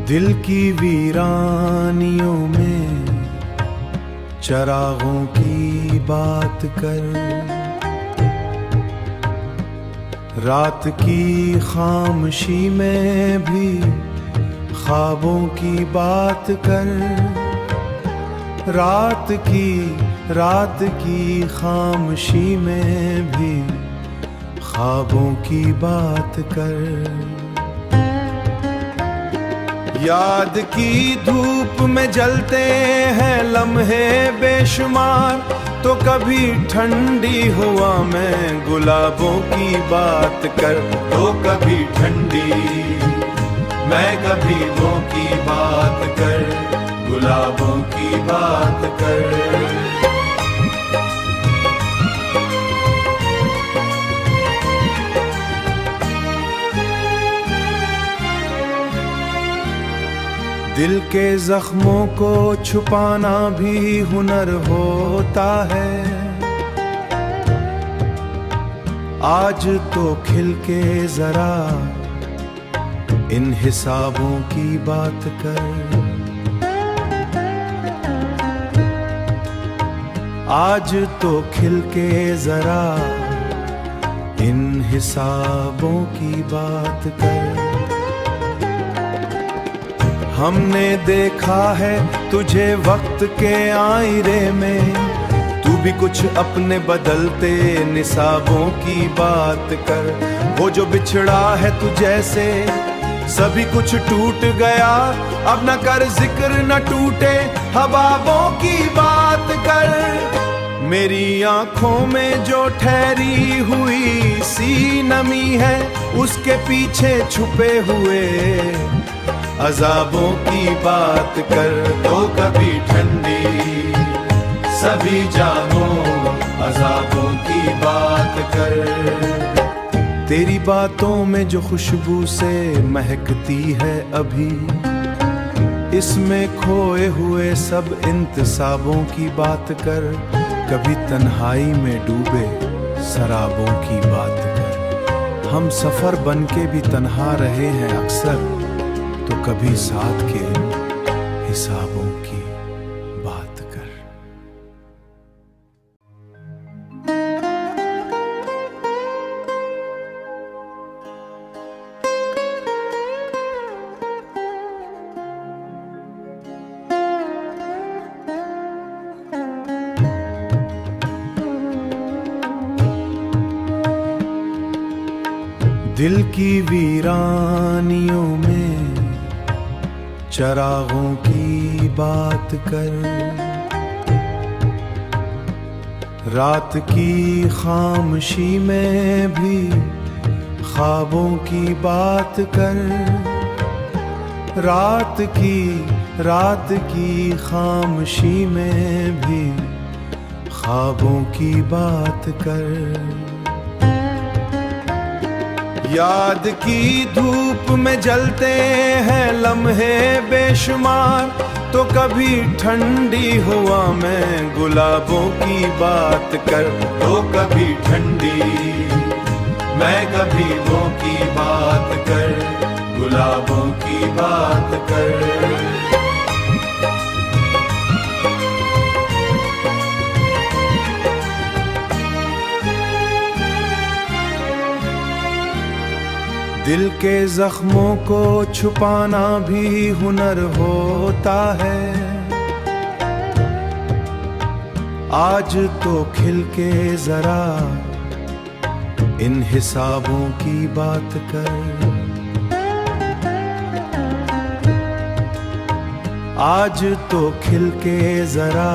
दिल की वीरानियों में चरागों की बात कर, रात की खामोशी में भी ख्वाबों की बात कर। रात की खामोशी में भी ख्वाबों की बात कर। याद की धूप में जलते हैं लम्हे बेशुमार, तो कभी ठंडी हवा में गुलाबों की बात कर। तो कभी ठंडी मैं कभी वो की बात कर, गुलाबों की बात कर। दिल के जख्मों को छुपाना भी हुनर होता है। आज तो खिल के जरा इन हिसाबों की बात कर। आज तो खिल के जरा इन हिसाबों की बात कर। हमने देखा है तुझे वक्त के आईने में, तू भी कुछ अपने बदलते निसाबों की बात कर। वो जो बिछड़ा है तुझसे सभी कुछ टूट गया, अब न कर जिक्र न टूटे हबाबों की बात कर। मेरी आंखों में जो ठहरी हुई सी नमी है, उसके पीछे छुपे हुए अज़ाबों की बात कर। तो कभी ठंडी सभी जानों अज़ाबों की बात कर। तेरी बातों में जो खुशबू से महकती है अभी, इसमें खोए हुए सब इंतसाबों की बात कर। कभी तन्हाई में डूबे शराबों की बात कर। हम सफर बन के भी तन्हा रहे हैं अक्सर, तो कभी साथ के हिसाबों की बात कर। दिल की वीरानियों में चरागों की बात कर। रात की खामोशी में भी ख्वाबों की बात कर। रात की खामोशी में भी ख्वाबों की बात कर। याद की धूप में जलते हैं लम्हे बेशुमार, तो कभी ठंडी हवा में गुलाबों की बात कर। तो कभी ठंडी मैं कभी वो की बात कर, गुलाबों की बात कर। दिल के जख्मों को छुपाना भी हुनर होता है। आज तो खिल के जरा इन हिसाबों की बात कर। आज तो खिल के जरा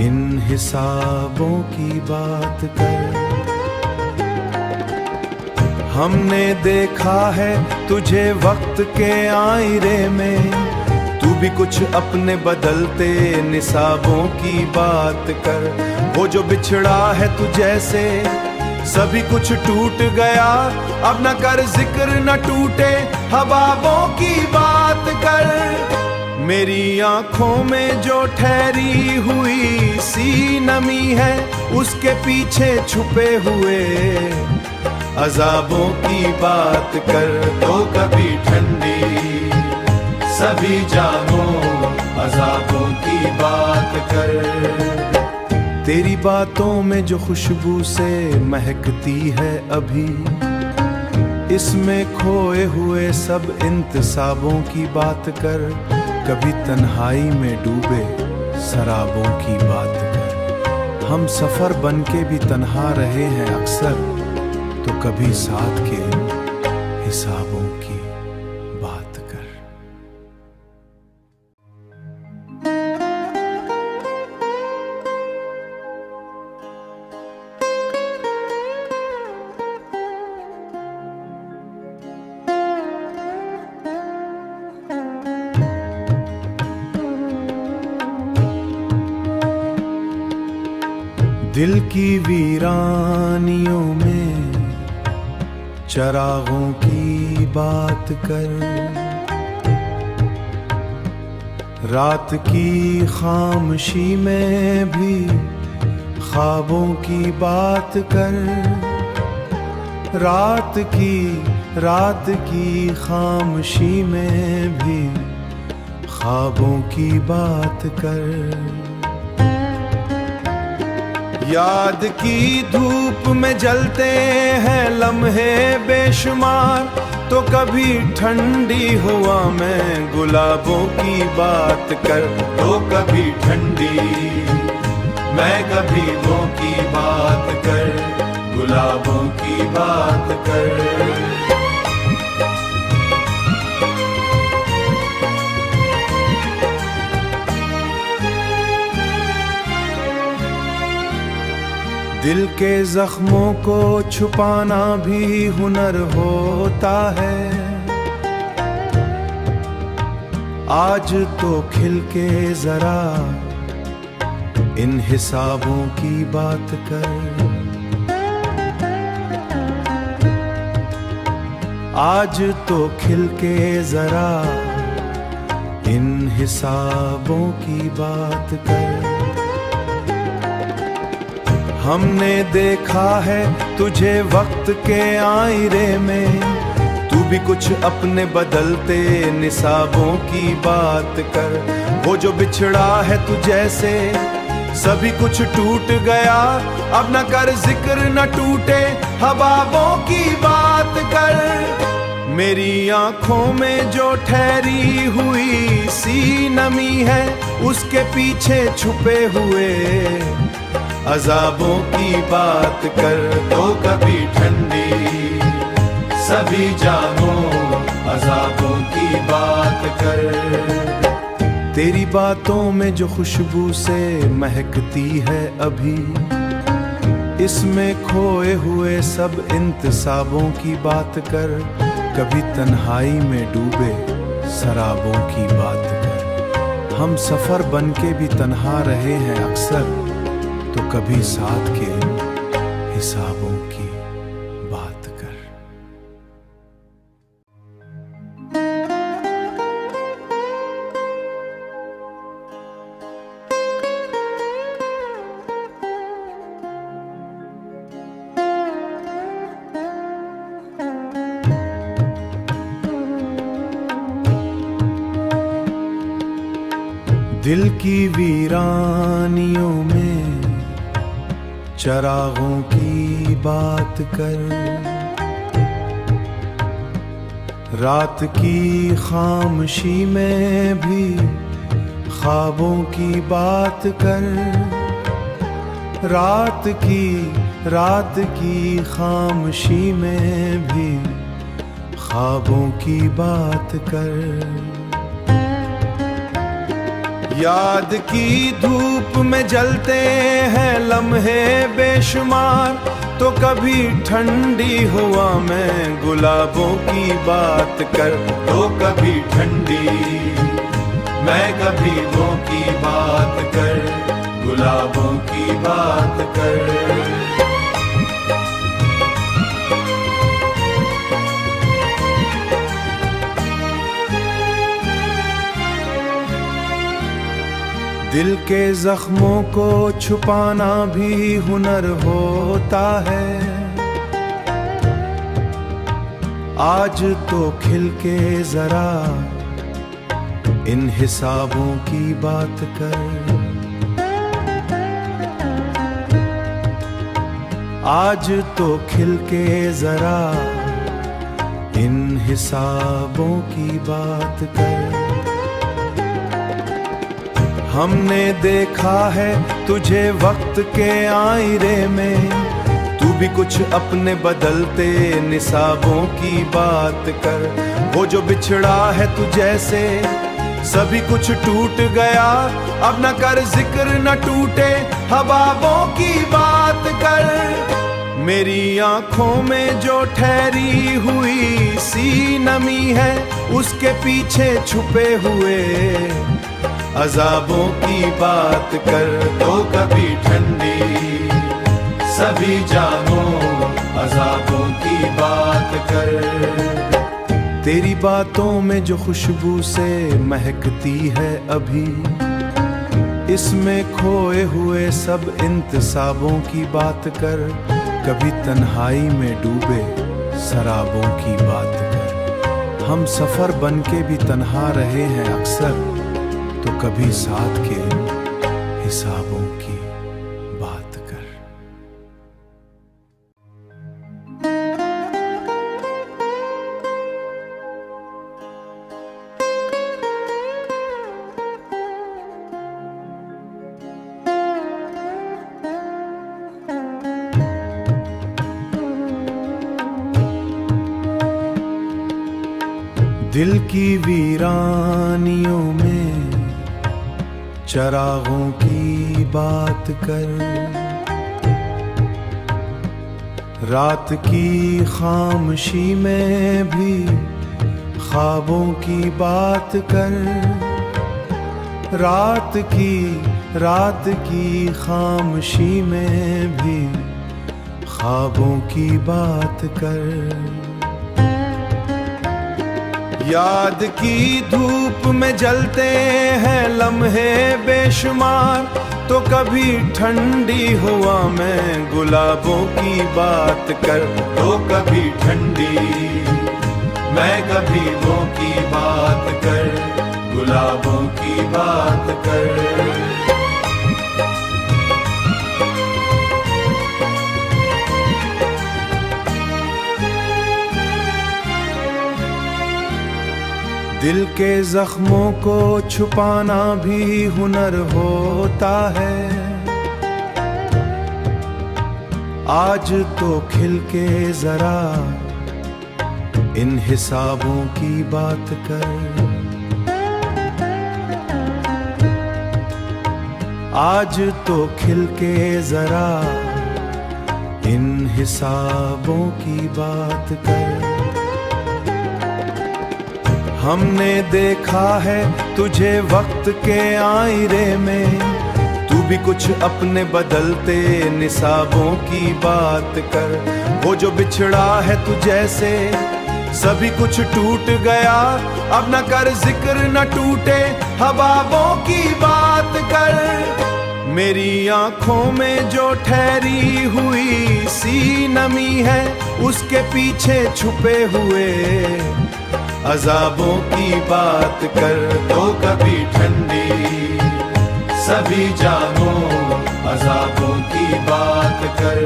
इन हिसाबों की बात कर। हमने देखा है तुझे वक्त के आईने में, तू भी कुछ अपने बदलते निसाबों की बात कर। वो जो बिछड़ा है तुझसे सभी कुछ टूट गया, अब न कर जिक्र न टूटे हबाबों की बात कर। मेरी आंखों में जो ठहरी हुई सी नमी है, उसके पीछे छुपे हुए अजाबों की बात कर तो कभी ठंडी, सभी जानो अजाबों की बात कर। तेरी बातों में जो खुशबू से महकती है अभी, इसमें खोए हुए सब इंतसाबों की बात कर। कभी तन्हाई में डूबे शराबों की बात कर। हम सफर बन के भी तन्हा रहे हैं अक्सर, तो कभी साथ के हिसाबों की बात कर। दिल की वीरानियों में चरागों की बात कर। रात की खामोशी में भी ख्वाबों की बात कर। रात की खामोशी में भी ख्वाबों की बात कर। याद की धूप में जलते हैं लम्हे बेशुमार, तो कभी ठंडी हवा में गुलाबों की बात कर। तो कभी ठंडी मैं कभी वो की बात कर, गुलाबों की बात कर। दिल के जख्मों को छुपाना भी हुनर होता है। आज तो खिल के जरा इन हिसाबों की बात कर। आज तो खिल के जरा इन हिसाबों की बात कर। हमने देखा है तुझे वक्त के आईने में, तू भी कुछ अपने बदलते निसाबों की बात कर। वो जो बिछड़ा है तुझसे सभी कुछ टूट गया, अब न कर जिक्र न टूटे हबाबों की बात कर। मेरी आंखों में जो ठहरी हुई सी नमी है, उसके पीछे छुपे हुए अजाबों की बात कर। तो कभी ठंडी सभी जानो अजाबों की बात कर। तेरी बातों में जो खुशबू से महकती है अभी, इसमें खोए हुए सब इंतसाबों की बात कर। कभी तन्हाई में डूबे शराबों की बात कर। हम सफर बन के भी तन्हा रहे हैं अक्सर, तो कभी साथ के हिसाबों की बात कर। दिल की वीरानियों में चरागों की बात कर। रात की खामोशी में भी ख्वाबों की बात कर। रात की खामोशी में भी ख्वाबों की बात कर। याद की धूप में जलते हैं लम्हे बेशुमार, तो कभी ठंडी हवा में गुलाबों की बात कर। तो कभी ठंडी मैं कभी वो की बात कर, गुलाबों की बात कर। दिल के जख्मों को छुपाना भी हुनर होता है। आज तो खिल के जरा इन हिसाबों की बात कर। आज तो खिल के जरा इन हिसाबों की बात कर। हमने देखा है तुझे वक्त के आईने में, तू भी कुछ अपने बदलते निसाबों की बात कर। वो जो बिछड़ा है तुझसे सभी कुछ टूट गया, अब न कर जिक्र न टूटे हबाबों की बात कर। मेरी आंखों में जो ठहरी हुई सी नमी है, उसके पीछे छुपे हुए अजाबों की बात कर। तो कभी ठंडी सभी जानो अजाबों की बात कर। तेरी बातों में जो खुशबू से महकती है अभी, इसमें खोए हुए सब इंतसाबों की बात कर। कभी तन्हाई में डूबे शराबों की बात कर। हम सफर बन के भी तन्हा रहे हैं अक्सर, तो कभी साथ के हिसाबों की बात कर। दिल की वीरानियों में चरागों की बात कर। रात की खामोशी में भी ख्वाबों की बात कर। रात की खामोशी में भी ख्वाबों की बात कर। याद की धूप में जलते हैं लम्हे बेशुमार, तो कभी ठंडी हवा में गुलाबों की बात कर। तो कभी ठंडी मैं कभी वो की बात कर, गुलाबों की बात कर। दिल के जख्मों को छुपाना भी हुनर होता है। आज तो खिल के जरा इन हिसाबों की बात कर। आज तो खिल के जरा इन हिसाबों की बात कर। हमने देखा है तुझे वक्त के आईने में, तू भी कुछ अपने बदलते निसाबों की बात कर। वो जो बिछड़ा है तुझसे सभी कुछ टूट गया, अब न कर जिक्र न टूटे हबाबों की बात कर। मेरी आंखों में जो ठहरी हुई सी नमी है, उसके पीछे छुपे हुए अजाबों की बात कर। तो कभी ठंडी सभी जानो अजाबों की बात कर।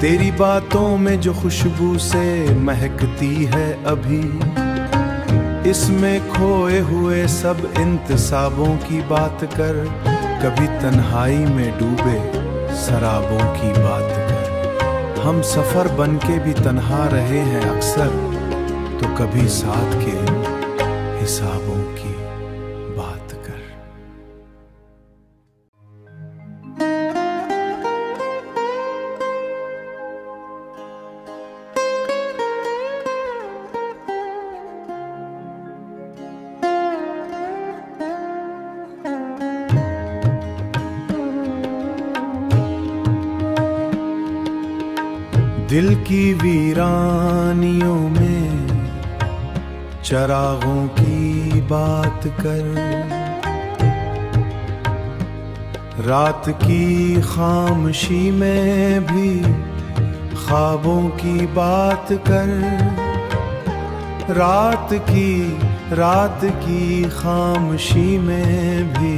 तेरी बातों में जो खुशबू से महकती है अभी, इसमें खोए हुए सब इंतसाबों की बात कर। कभी तन्हाई में डूबे शराबों की बात कर। हम सफर बन के भी तन्हा रहे हैं अक्सर, तो कभी साथ के हिसाबों की बात कर। दिल की वीरानियों में चरागों की बात कर। रात की खामोशी में भी ख्वाबों की बात कर, रात की खामोशी में भी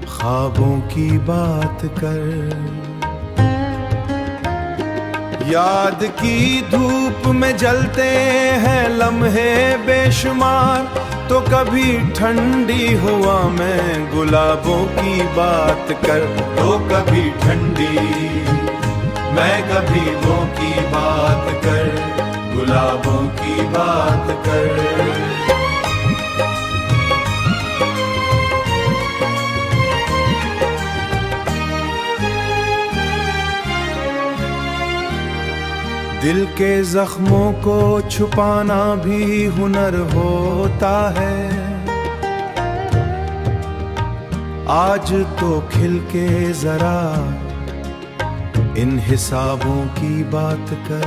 ख्वाबों की बात कर। याद की धूप में जलते हैं लम्हे बेशुमार, तो कभी ठंडी हवा में गुलाबों की बात कर। तो कभी ठंडी मैं कभी वो की बात कर, गुलाबों की बात कर। दिल के जख्मों को छुपाना भी हुनर होता है। आज तो खिल के जरा इन हिसाबों की बात कर।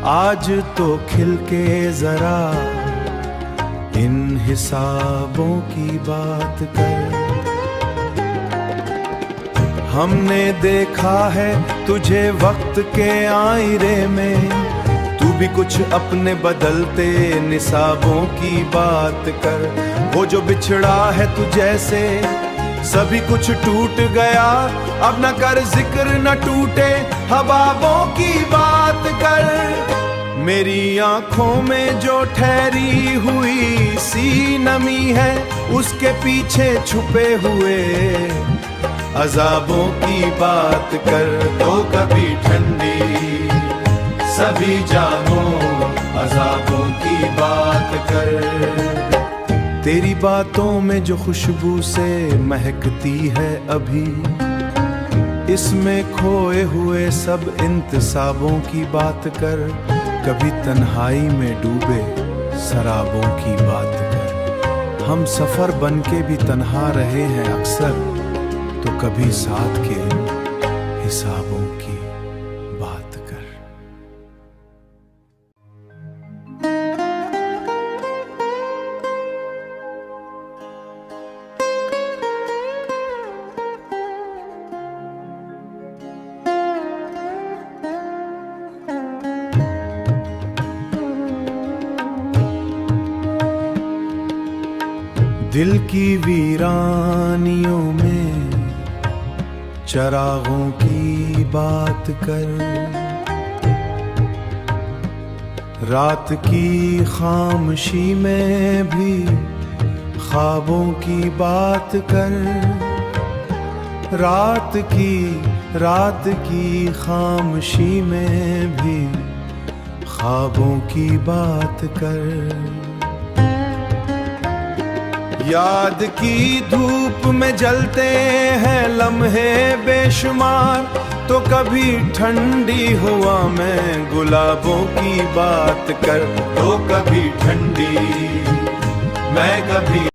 आज तो खिल के जरा इन हिसाबों की बात कर। हमने देखा है तुझे वक्त के आईने में, तू भी कुछ अपने बदलते निसाबों की बात कर। वो जो बिछड़ा है तुझसे सभी कुछ टूट गया, अब न कर जिक्र न टूटे हबाबों की बात कर। मेरी आंखों में जो ठहरी हुई सी नमी है, उसके पीछे छुपे हुए अज़ाबों की बात कर। तो कभी ठंडी सभी जानो अज़ाबों की बात कर। तेरी बातों में जो खुशबू से महकती है अभी, इसमें खोए हुए सब इंतसाबों की बात कर। कभी तन्हाई में डूबे शराबों की बात कर। हम सफर बनके भी तन्हा रहे हैं अक्सर, तो कभी साथ के हिसाबों की बात कर। दिल की वीरानियों में चरागों की बात कर। रात की खामोशी में भी ख्वाबों की बात कर। रात की खामोशी में भी ख्वाबों की बात कर। याद की धूप में जलते हैं लम्हे बेशुमार, तो कभी ठंडी हवा में गुलाबों की बात कर। तो कभी ठंडी मैं कभी